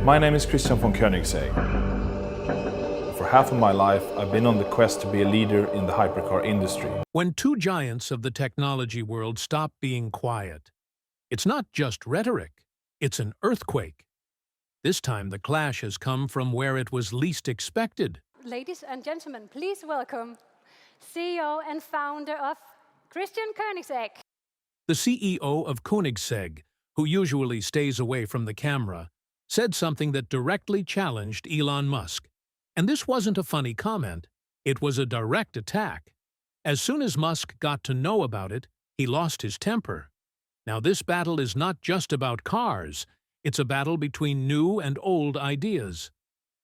My name is Christian von Koenigsegg. For half of my life, I've been on the quest to be a leader in the hypercar industry. When two giants of the technology world stop being quiet, it's not just rhetoric, it's an earthquake. This time the clash has come from where it was least expected. Ladies and gentlemen, please welcome CEO and founder of Christian Koenigsegg. The CEO of Koenigsegg, who usually stays away from the camera, said something that directly challenged Elon Musk. And this wasn't a funny comment, it was a direct attack. As soon as Musk got to know about it, he lost his temper. Now this battle is not just about cars, it's a battle between new and old ideas.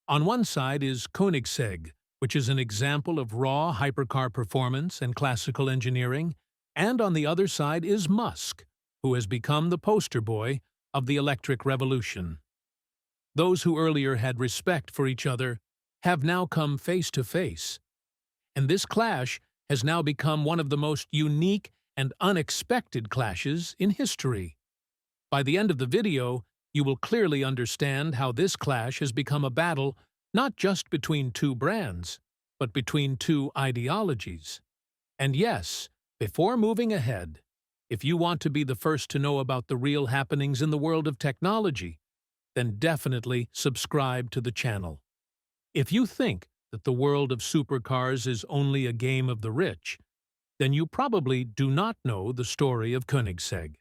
On one side is Koenigsegg, which is an example of raw hypercar performance and classical engineering, and on the other side is Musk, who has become the poster boy of the electric revolution. Those who earlier had respect for each other have now come face to face, and this clash has now become one of the most unique and unexpected clashes in history. By the end of the video, you will clearly understand how this clash has become a battle not just between two brands, but between two ideologies. And yes, before moving ahead, if you want to be the first to know about the real happenings in the world of technology, then definitely subscribe to the channel. If you think that the world of supercars is only a game of the rich, then you probably do not know the story of Koenigsegg.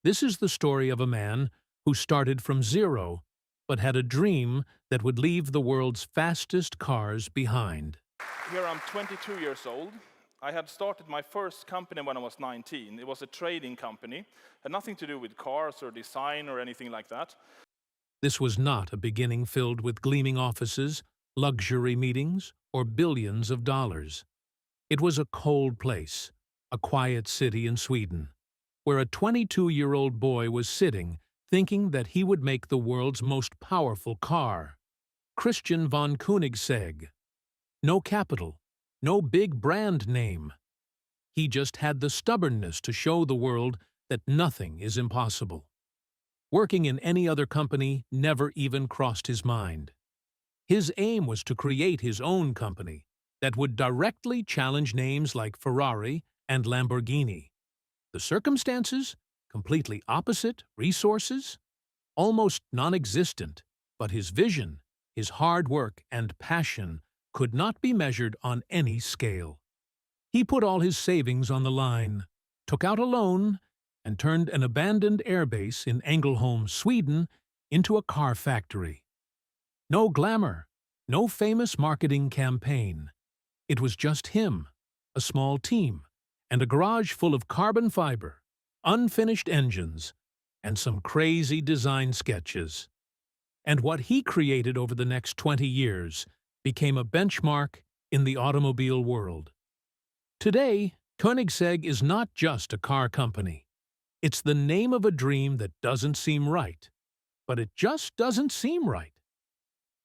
This is the story of a man who started from zero, but had a dream that would leave the world's fastest cars behind. Here I'm 22 years old. I had started my first company when I was 19. It was a trading company. Had nothing to do with cars or design or anything like that. This was not a beginning filled with gleaming offices, luxury meetings, or billions of dollars. It was a cold place, a quiet city in Sweden, where a 22-year-old boy was sitting, thinking that he would make the world's most powerful car. Christian von Koenigsegg. No capital, no big brand name. He just had the stubbornness to show the world that nothing is impossible. Working in any other company never even crossed his mind. His aim was to create his own company that would directly challenge names like Ferrari and Lamborghini. The circumstances? Completely opposite. Resources? Almost non-existent. But his vision, his hard work and passion could not be measured on any scale. He put all his savings on the line, took out a loan, and turned an abandoned airbase in Ängelholm, Sweden, into a car factory. No glamour, no famous marketing campaign. It was just him, a small team, and a garage full of carbon fiber, unfinished engines, and some crazy design sketches. And what he created over the next 20 years became a benchmark in the automobile world. Today, Koenigsegg is not just a car company. It's the name of a dream that doesn't seem right, but it just doesn't seem right.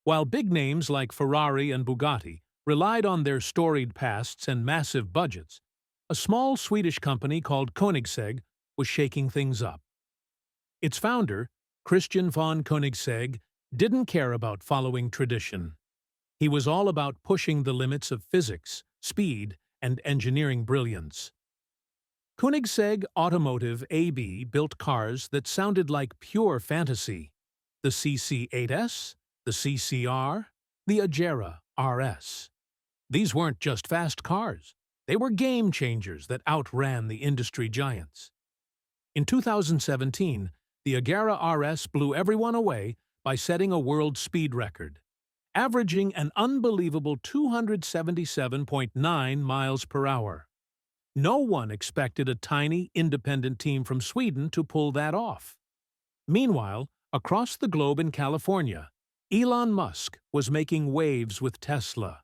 While big names like Ferrari and Bugatti relied on their storied pasts and massive budgets, a small Swedish company called Koenigsegg was shaking things up. Its founder, Christian von Koenigsegg, didn't care about following tradition. He was all about pushing the limits of physics, speed, and engineering brilliance. Koenigsegg Automotive AB built cars that sounded like pure fantasy. The CC8S, the CCR, the Agera RS. These weren't just fast cars. They were game changers that outran the industry giants. In 2017, the Agera RS blew everyone away by setting a world speed record, averaging an unbelievable 277.9 miles per hour. No one expected a tiny, independent team from Sweden to pull that off. Meanwhile, across the globe in California, Elon Musk was making waves with Tesla.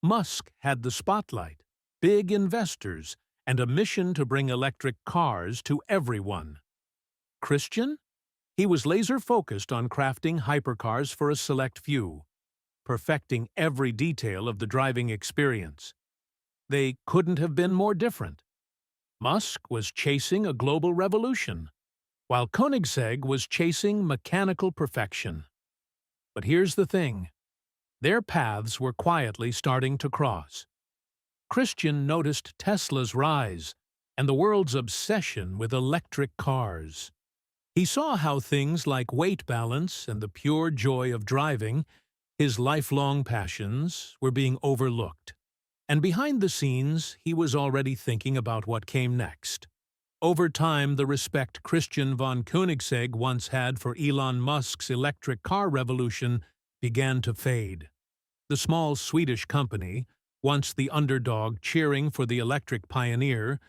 Musk had the spotlight, big investors, and a mission to bring electric cars to everyone. Christian? He was laser-focused on crafting hypercars for a select few, perfecting every detail of the driving experience. They couldn't have been more different. Musk was chasing a global revolution, while Koenigsegg was chasing mechanical perfection. But here's the thing. Their paths were quietly starting to cross. Christian noticed Tesla's rise and the world's obsession with electric cars. He saw how things like weight balance and the pure joy of driving, his lifelong passions, were being overlooked. And behind the scenes, he was already thinking about what came next. Over time, the respect Christian von Koenigsegg once had for Elon Musk's electric car revolution began to fade. The small Swedish company, once the underdog cheering for the electric pioneer,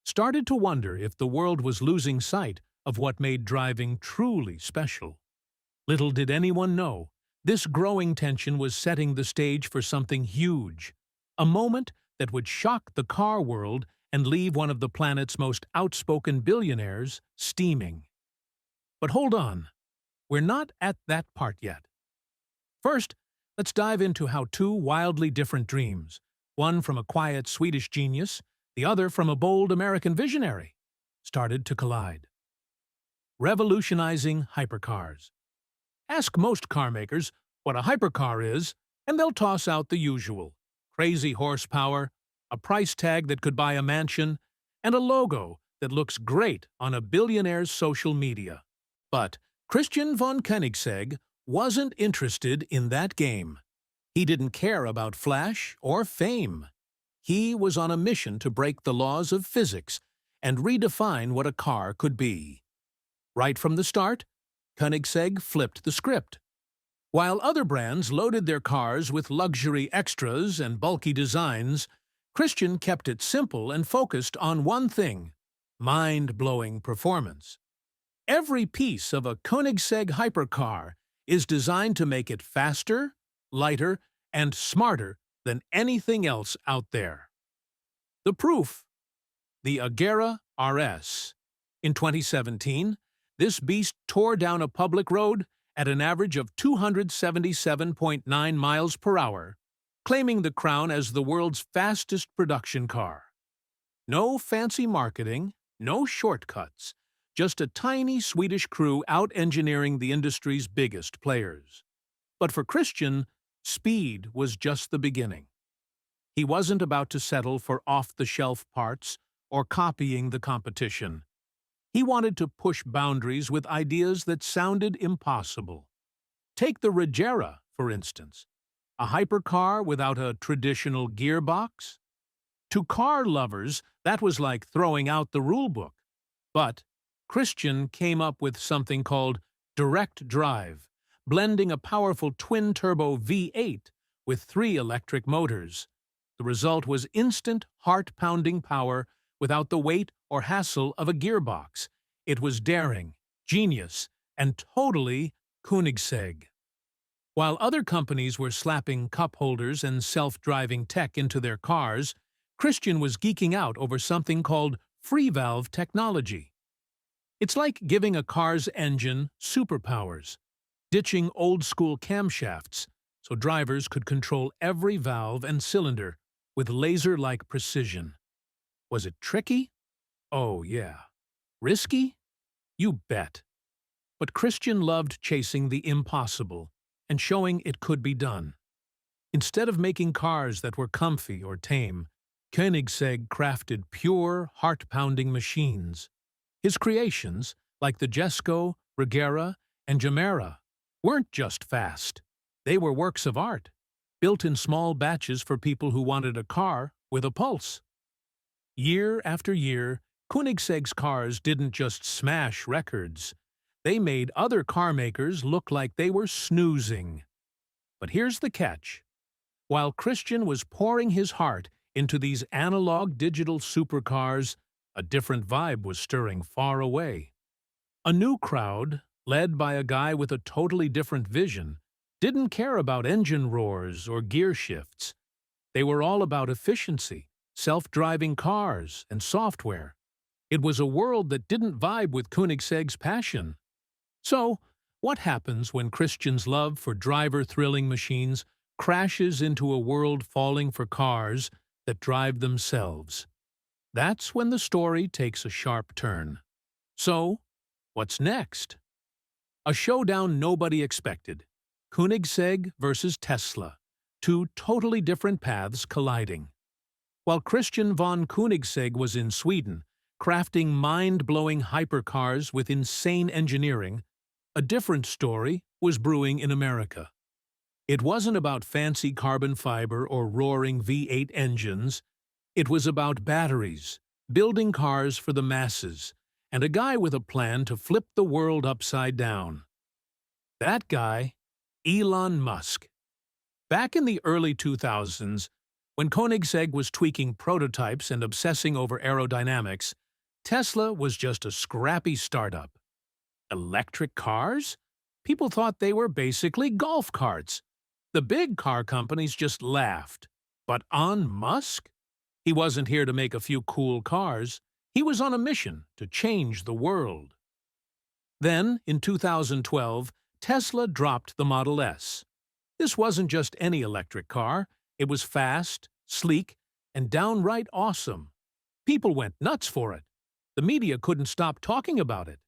started to wonder if the world was losing sight of what made driving truly special. Little did anyone know, this growing tension was setting the stage for something huge, a moment that would shock the car world and leave one of the planet's most outspoken billionaires steaming. But hold on, we're not at that part yet. First, let's dive into how two wildly different dreams, one from a quiet Swedish genius, the other from a bold American visionary, started to collide. Revolutionizing hypercars. Ask most car makers what a hypercar is, and they'll toss out the usual: crazy horsepower, a price tag that could buy a mansion, and a logo that looks great on a billionaire's social media. But Christian von Koenigsegg wasn't interested in that game. He didn't care about flash or fame. He was on a mission to break the laws of physics and redefine what a car could be. Right from the start, Koenigsegg flipped the script. While other brands loaded their cars with luxury extras and bulky designs, Christian kept it simple and focused on one thing: mind-blowing performance. Every piece of a Koenigsegg hypercar is designed to make it faster, lighter, and smarter than anything else out there. The proof: the Agera RS. In 2017, this beast tore down a public road at an average of 277.9 miles per hour, claiming the crown as the world's fastest production car. No fancy marketing, no shortcuts, just a tiny Swedish crew out-engineering the industry's biggest players. But for Christian, speed was just the beginning. He wasn't about to settle for off-the-shelf parts or copying the competition. He wanted to push boundaries with ideas that sounded impossible. Take the Regera, for instance, a hypercar without a traditional gearbox. To car lovers, that was like throwing out the rulebook. But Christian came up with something called direct drive, blending a powerful twin-turbo V8 with 3 electric motors. The result was instant, heart-pounding power without the weight or hassle of a gearbox. It was daring, genius, and totally Koenigsegg. While other companies were slapping cup holders and self-driving tech into their cars, Christian was geeking out over something called free valve technology. It's like giving a car's engine superpowers, ditching old-school camshafts so drivers could control every valve and cylinder with laser-like precision. Was it tricky? Oh, yeah. Risky? You bet. But Christian loved chasing the impossible and showing it could be done. Instead of making cars that were comfy or tame, Koenigsegg crafted pure, heart-pounding machines. His creations, like the Jesko, Regera, and Gemera, weren't just fast. They were works of art, built in small batches for people who wanted a car with a pulse. Year after year, Koenigsegg's cars didn't just smash records. They made other car makers look like they were snoozing. But here's the catch. While Christian was pouring his heart into these analog digital supercars, a different vibe was stirring far away. A new crowd, led by a guy with a totally different vision, didn't care about engine roars or gear shifts. They were all about efficiency, self-driving cars, and software. It was a world that didn't vibe with Koenigsegg's passion. So, what happens when Christian's love for driver-thrilling machines crashes into a world falling for cars that drive themselves? That's when the story takes a sharp turn. So, what's next? A showdown nobody expected. Koenigsegg versus Tesla, two totally different paths colliding. While Christian von Koenigsegg was in Sweden, crafting mind-blowing hypercars with insane engineering, a different story was brewing in America. It wasn't about fancy carbon fiber or roaring V8 engines. It was about batteries, building cars for the masses, and a guy with a plan to flip the world upside down. That guy, Elon Musk. Back in the early 2000s, when Koenigsegg was tweaking prototypes and obsessing over aerodynamics, Tesla was just a scrappy startup. Electric cars? People thought they were basically golf carts. The big car companies just laughed. But on Musk? He wasn't here to make a few cool cars. He was on a mission to change the world. Then, in 2012, Tesla dropped the Model S. This wasn't just any electric car. It was fast, sleek, and downright awesome. People went nuts for it. The media couldn't stop talking about it.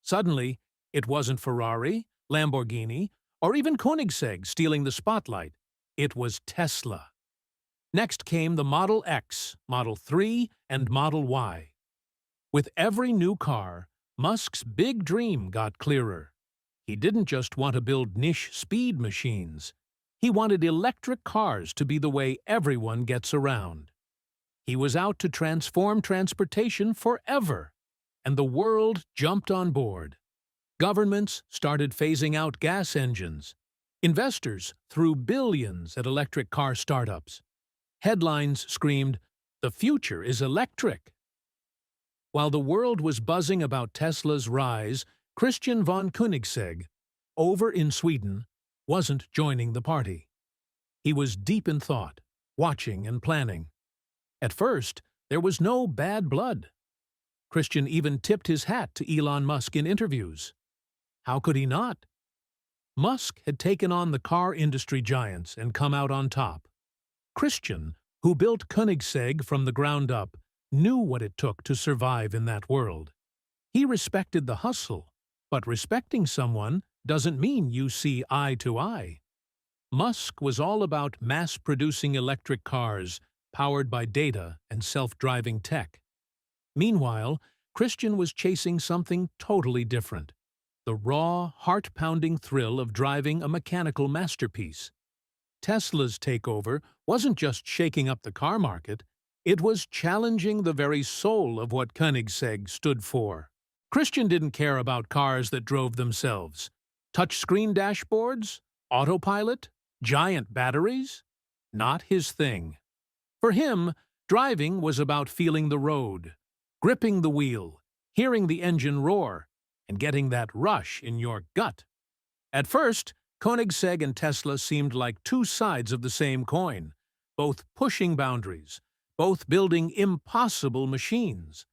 Suddenly, it wasn't Ferrari, Lamborghini, or even Koenigsegg stealing the spotlight. It was Tesla. Next came the Model X, Model 3, and Model Y. With every new car, Musk's big dream got clearer. He didn't just want to build niche speed machines. He wanted electric cars to be the way everyone gets around. He was out to transform transportation forever, and the world jumped on board. Governments started phasing out gas engines. Investors threw billions at electric car startups. Headlines screamed, "The future is electric." While the world was buzzing about Tesla's rise, Christian von Koenigsegg, over in Sweden, wasn't joining the party. He was deep in thought, watching and planning. At first, there was no bad blood. Christian even tipped his hat to Elon Musk in interviews. How could he not? Musk had taken on the car industry giants and come out on top. Christian, who built Koenigsegg from the ground up, knew what it took to survive in that world. He respected the hustle, but respecting someone doesn't mean you see eye to eye. Musk was all about mass-producing electric cars, powered by data and self-driving tech. Meanwhile, Christian was chasing something totally different: the raw, heart-pounding thrill of driving a mechanical masterpiece. Tesla's takeover wasn't just shaking up the car market, it was challenging the very soul of what Koenigsegg stood for. Christian didn't care about cars that drove themselves. Touchscreen dashboards? Autopilot? Giant batteries? Not his thing. For him, driving was about feeling the road, gripping the wheel, hearing the engine roar, and getting that rush in your gut. At first, Koenigsegg and Tesla seemed like two sides of the same coin, both pushing boundaries, both building impossible machines.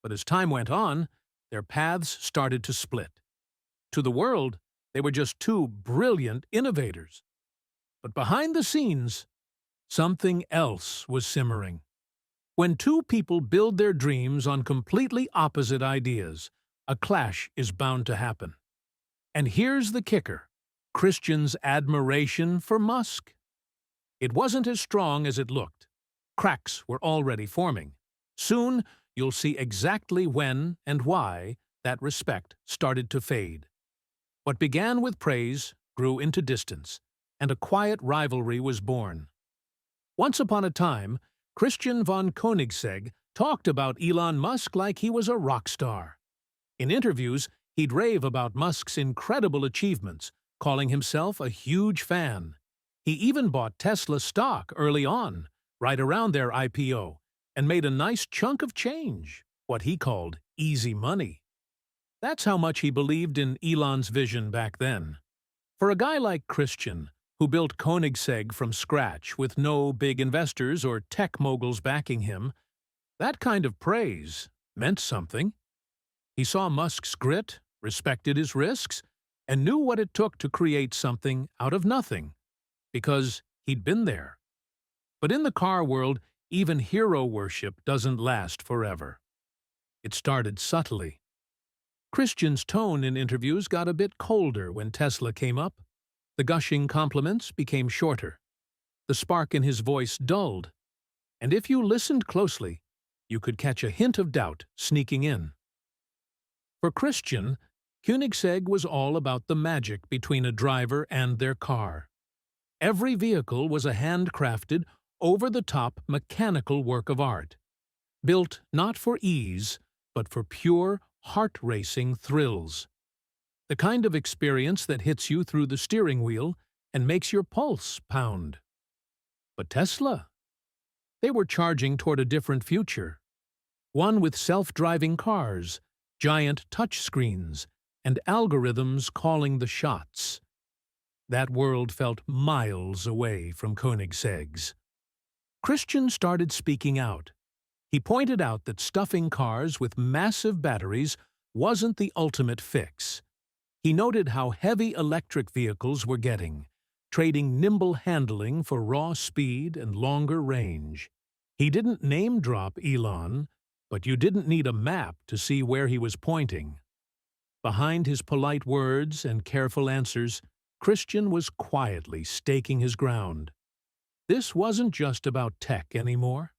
But as time went on, their paths started to split. To the world, they were just two brilliant innovators. But behind the scenes, something else was simmering. When two people build their dreams on completely opposite ideas, a clash is bound to happen. And here's the kicker: Christian's admiration for Musk. It wasn't as strong as it looked. Cracks were already forming. Soon, you'll see exactly when and why that respect started to fade. What began with praise grew into distance, and a quiet rivalry was born. Once upon a time, Christian von Koenigsegg talked about Elon Musk like he was a rock star. In interviews, he'd rave about Musk's incredible achievements, calling himself a huge fan. He even bought Tesla stock early on, right around their IPO, and made a nice chunk of change, what he called easy money. That's how much he believed in Elon's vision back then. For a guy like Christian, who built Koenigsegg from scratch with no big investors or tech moguls backing him, that kind of praise meant something. He saw Musk's grit, respected his risks, and knew what it took to create something out of nothing, because he'd been there. But in the car world, even hero worship doesn't last forever. It started subtly. Christian's tone in interviews got a bit colder when Tesla came up. The gushing compliments became shorter. The spark in his voice dulled, and if you listened closely, you could catch a hint of doubt sneaking in. For Christian, Koenigsegg was all about the magic between a driver and their car. Every vehicle was a handcrafted, over-the-top mechanical work of art, built not for ease, but for pure, heart-racing thrills. The kind of experience that hits you through the steering wheel and makes your pulse pound. But Tesla? They were charging toward a different future. One with self-driving cars, giant touchscreens, and algorithms calling the shots. That world felt miles away from Koenigsegg's. Christian started speaking out. He pointed out that stuffing cars with massive batteries wasn't the ultimate fix. He noted how heavy electric vehicles were getting, trading nimble handling for raw speed and longer range. He didn't name-drop Elon, but you didn't need a map to see where he was pointing. Behind his polite words and careful answers, Christian was quietly staking his ground. This wasn't just about tech anymore.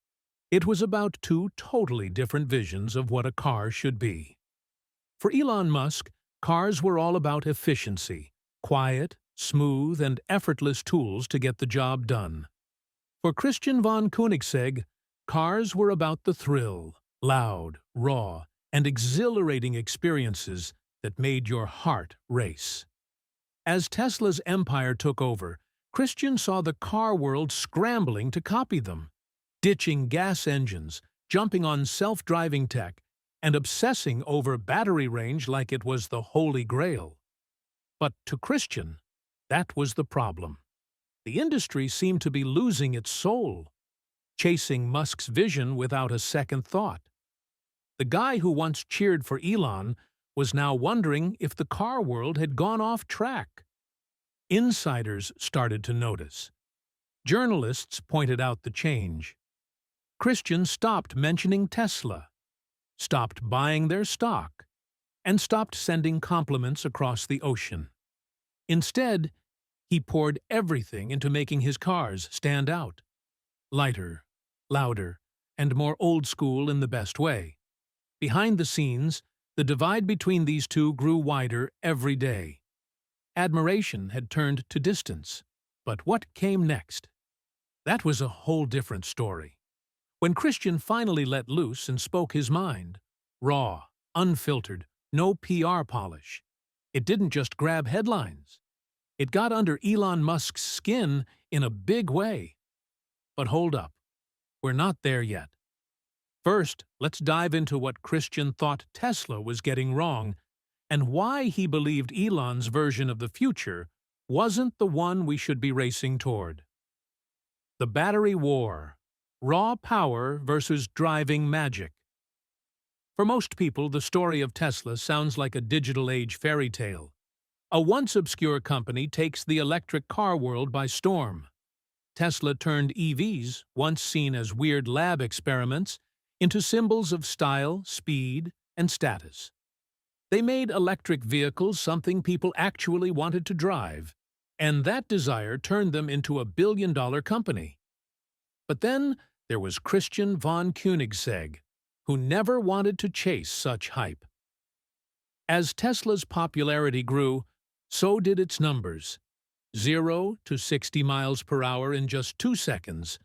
It was about two totally different visions of what a car should be. For Elon Musk, cars were all about efficiency, quiet, smooth, and effortless tools to get the job done. For Christian von Koenigsegg, cars were about the thrill, loud, raw, and exhilarating experiences that made your heart race. As Tesla's empire took over, Christian saw the car world scrambling to copy them, ditching gas engines, jumping on self-driving tech, and obsessing over battery range like it was the Holy Grail. But to Christian, that was the problem. The industry seemed to be losing its soul, chasing Musk's vision without a second thought. The guy who once cheered for Elon was now wondering if the car world had gone off track. Insiders started to notice. Journalists pointed out the change. Christian stopped mentioning Tesla, stopped buying their stock, and stopped sending compliments across the ocean. Instead, he poured everything into making his cars stand out. Lighter, louder, and more old-school in the best way. Behind the scenes, the divide between these two grew wider every day. Admiration had turned to distance. But what came next? That was a whole different story. When Christian finally let loose and spoke his mind, raw, unfiltered, no PR polish, it didn't just grab headlines. It got under Elon Musk's skin in a big way. But hold up, we're not there yet. First, let's dive into what Christian thought Tesla was getting wrong and why he believed Elon's version of the future wasn't the one we should be racing toward. The battery war. Raw power versus driving magic. For most people, the story of Tesla sounds like a digital age fairy tale. A once obscure company takes the electric car world by storm. Tesla turned EVs, once seen as weird lab experiments, into symbols of style, speed, and status. They made electric vehicles something people actually wanted to drive, and that desire turned them into a billion-dollar company. But then there was Christian von Koenigsegg, who never wanted to chase such hype. As Tesla's popularity grew, so did its numbers. 0 to 60 miles per hour in just 2 seconds.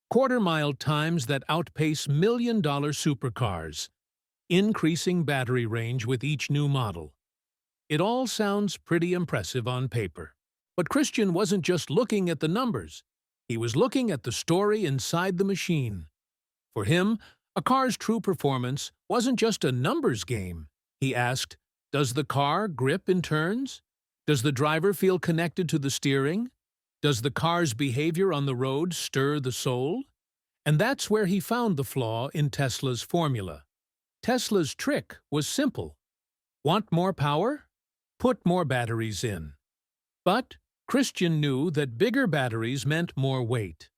Quarter-mile times that outpace million-dollar supercars. Increasing battery range with each new model. It all sounds pretty impressive on paper. But Christian wasn't just looking at the numbers. He was looking at the story inside the machine. For him, a car's true performance wasn't just a numbers game. He asked, does the car grip in turns? Does the driver feel connected to the steering? Does the car's behavior on the road stir the soul? And that's where he found the flaw in Tesla's formula. Tesla's trick was simple. Want more power? Put more batteries in. But Christian knew that bigger batteries meant more weight.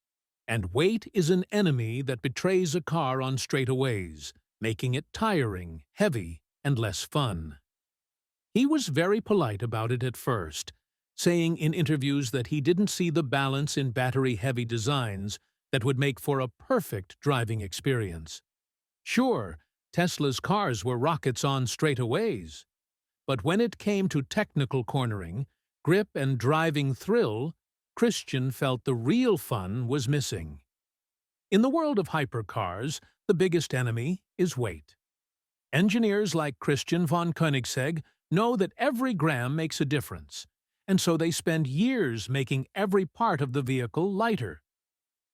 And weight is an enemy that betrays a car on straightaways, making it tiring, heavy, and less fun. He was very polite about it at first, saying in interviews that he didn't see the balance in battery-heavy designs that would make for a perfect driving experience. Sure, Tesla's cars were rockets on straightaways, but when it came to technical cornering, grip and driving thrill, Christian felt the real fun was missing. In the world of hypercars, the biggest enemy is weight. Engineers like Christian von Koenigsegg know that every gram makes a difference, and so they spend years making every part of the vehicle lighter.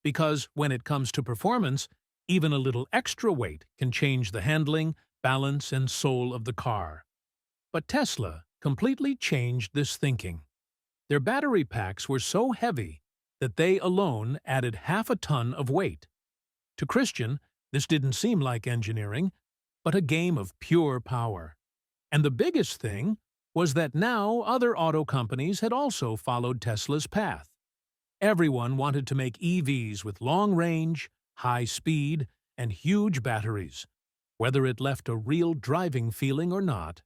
Because when it comes to performance, even a little extra weight can change the handling, balance, and soul of the car. But Tesla completely changed this thinking. Their battery packs were so heavy that they alone added half a ton of weight. To Christian, this didn't seem like engineering, but a game of pure power. And the biggest thing was that now other auto companies had also followed Tesla's path. Everyone wanted to make EVs with long range, high speed, and huge batteries, whether it left a real driving feeling or not.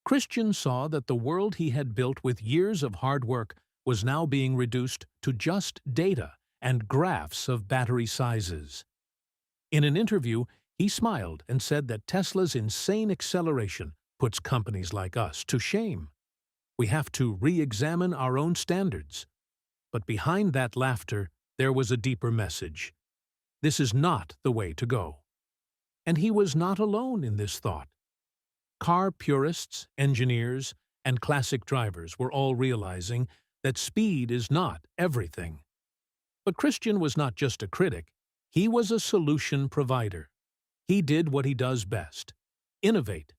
Christian saw that the world he had built with years of hard work was now being reduced to just data and graphs of battery sizes. In an interview, he smiled and said that Tesla's insane acceleration puts companies like us to shame. We have to re-examine our own standards. But behind that laughter, there was a deeper message. This is not the way to go. And he was not alone in this thought. Car purists, engineers, and classic drivers were all realizing that speed is not everything. But Christian was not just a critic, he was a solution provider. He did what he does best: innovate.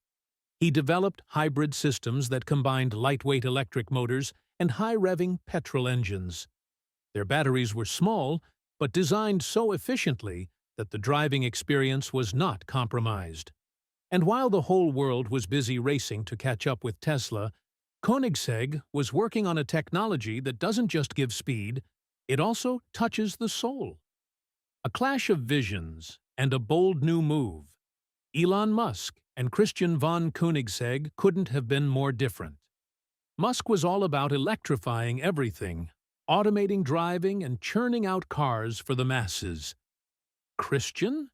He developed hybrid systems that combined lightweight electric motors and high-revving petrol engines. Their batteries were small, but designed so efficiently that the driving experience was not compromised. And while the whole world was busy racing to catch up with Tesla, Koenigsegg was working on a technology that doesn't just give speed, it also touches the soul. A clash of visions and a bold new move. Elon Musk and Christian von Koenigsegg couldn't have been more different. Musk was all about electrifying everything, automating driving and churning out cars for the masses. Christian?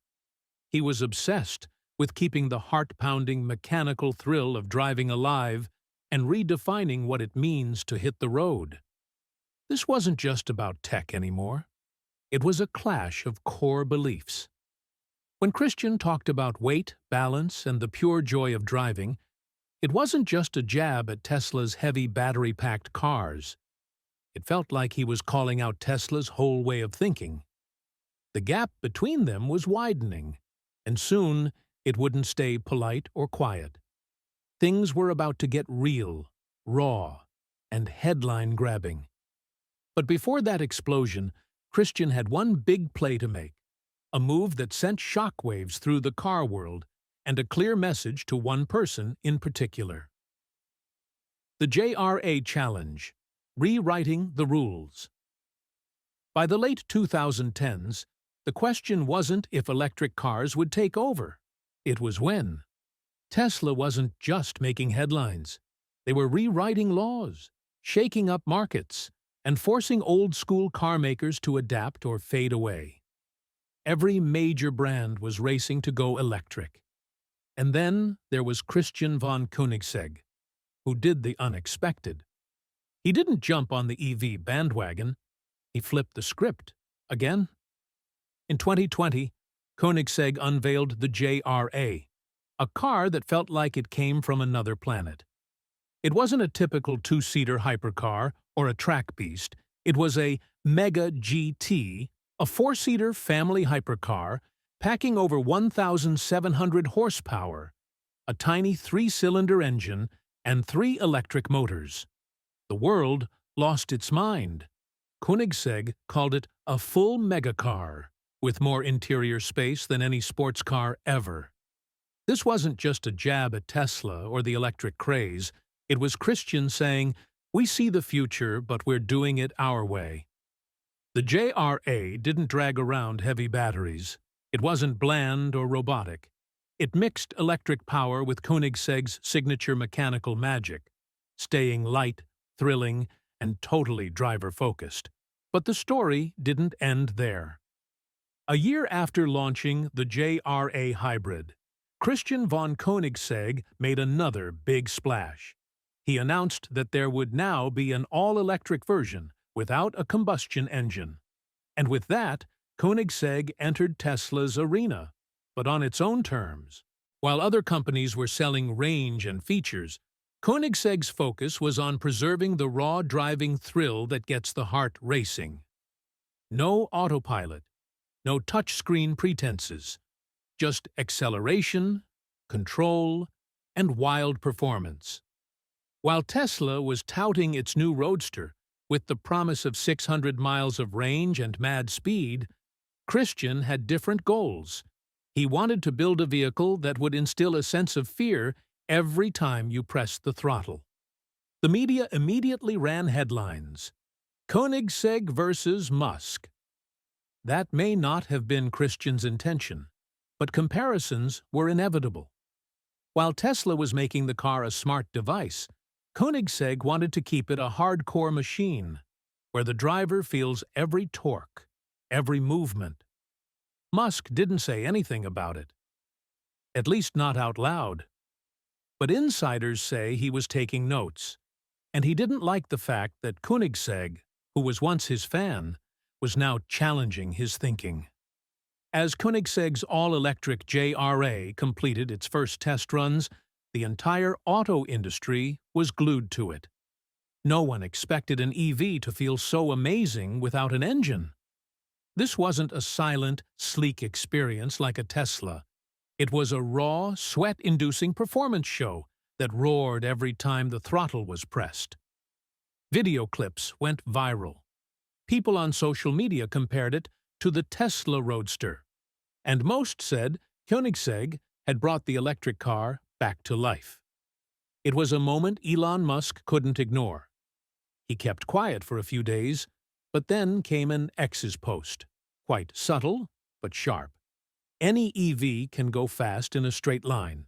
He was obsessed with keeping the heart-pounding mechanical thrill of driving alive and redefining what it means to hit the road. This wasn't just about tech anymore. It was a clash of core beliefs. When Christian talked about weight, balance, and the pure joy of driving, it wasn't just a jab at Tesla's heavy battery-packed cars. It felt like he was calling out Tesla's whole way of thinking. The gap between them was widening, and soon it wouldn't stay polite or quiet. Things were about to get real, raw, and headline-grabbing. But before that explosion, Christian had one big play to make, a move that sent shockwaves through the car world and a clear message to one person in particular. The JRA Challenge: Rewriting the Rules. By the late 2010s, the question wasn't if electric cars would take over. It was when. Tesla wasn't just making headlines. They were rewriting laws, shaking up markets, and forcing old-school car makers to adapt or fade away. Every major brand was racing to go electric. And then there was Christian von Koenigsegg, who did the unexpected. He didn't jump on the EV bandwagon. He flipped the script again. In 2020, Koenigsegg unveiled the JRA, a car that felt like it came from another planet. It wasn't a typical two-seater hypercar or a track beast. It was a Mega GT, a four-seater family hypercar packing over 1,700 horsepower, a tiny three-cylinder engine, and 3 electric motors. The world lost its mind. Koenigsegg called it a full megacar, with more interior space than any sports car ever. This wasn't just a jab at Tesla or the electric craze. It was Christian saying, "We see the future, but we're doing it our way." The JRA didn't drag around heavy batteries. It wasn't bland or robotic. It mixed electric power with Koenigsegg's signature mechanical magic, staying light, thrilling, and totally driver-focused. But the story didn't end there. A year after launching the JRA Hybrid, Christian von Koenigsegg made another big splash. He announced that there would now be an all-electric version without a combustion engine. And with that, Koenigsegg entered Tesla's arena, but on its own terms. While other companies were selling range and features, Koenigsegg's focus was on preserving the raw driving thrill that gets the heart racing. No autopilot, no touchscreen pretenses, just acceleration, control, and wild performance. While Tesla was touting its new Roadster with the promise of 600 miles of range and mad speed, Christian had different goals. He wanted to build a vehicle that would instill a sense of fear every time you pressed the throttle. The media immediately ran headlines: Koenigsegg versus Musk. That may not have been Christian's intention, but comparisons were inevitable. While Tesla was making the car a smart device, Koenigsegg wanted to keep it a hardcore machine, where the driver feels every torque, every movement. Musk didn't say anything about it, at least not out loud. But insiders say he was taking notes, and he didn't like the fact that Koenigsegg, who was once his fan, was now challenging his thinking. As Koenigsegg's all-electric JRA completed its first test runs, the entire auto industry was glued to it. No one expected an EV to feel so amazing without an engine. This wasn't a silent, sleek experience like a Tesla. It was a raw, sweat-inducing performance show that roared every time the throttle was pressed. Video clips went viral. People on social media compared it to the Tesla Roadster, and most said Koenigsegg had brought the electric car back to life. It was a moment Elon Musk couldn't ignore. He kept quiet for a few days, but then came an X's post, quite subtle but sharp. Any EV can go fast in a straight line.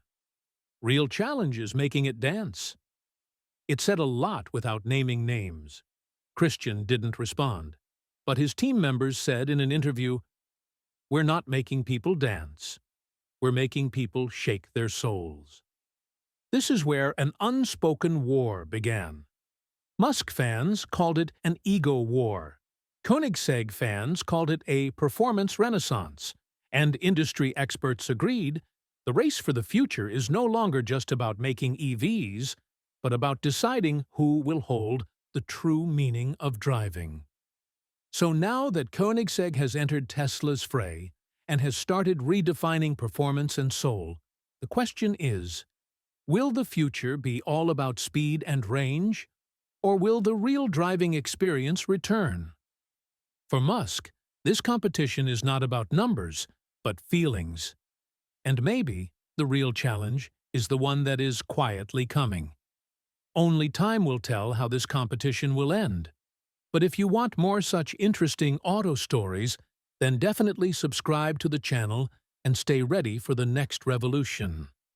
Real challenge is making it dance. It said a lot without naming names. Christian didn't respond, but his team members said in an interview, "We're not making people dance. We're making people shake their souls." This is where an unspoken war began. Musk fans called it an ego war. Koenigsegg fans called it a performance renaissance. And industry experts agreed the race for the future is no longer just about making EVs, but about deciding who will hold the true meaning of driving. So now that Koenigsegg has entered Tesla's fray and has started redefining performance and soul, the question is, will the future be all about speed and range, or will the real driving experience return? For Musk, this competition is not about numbers, but feelings. And maybe the real challenge is the one that is quietly coming. Only time will tell how this competition will end. But if you want more such interesting auto stories, then definitely subscribe to the channel and stay ready for the next revolution.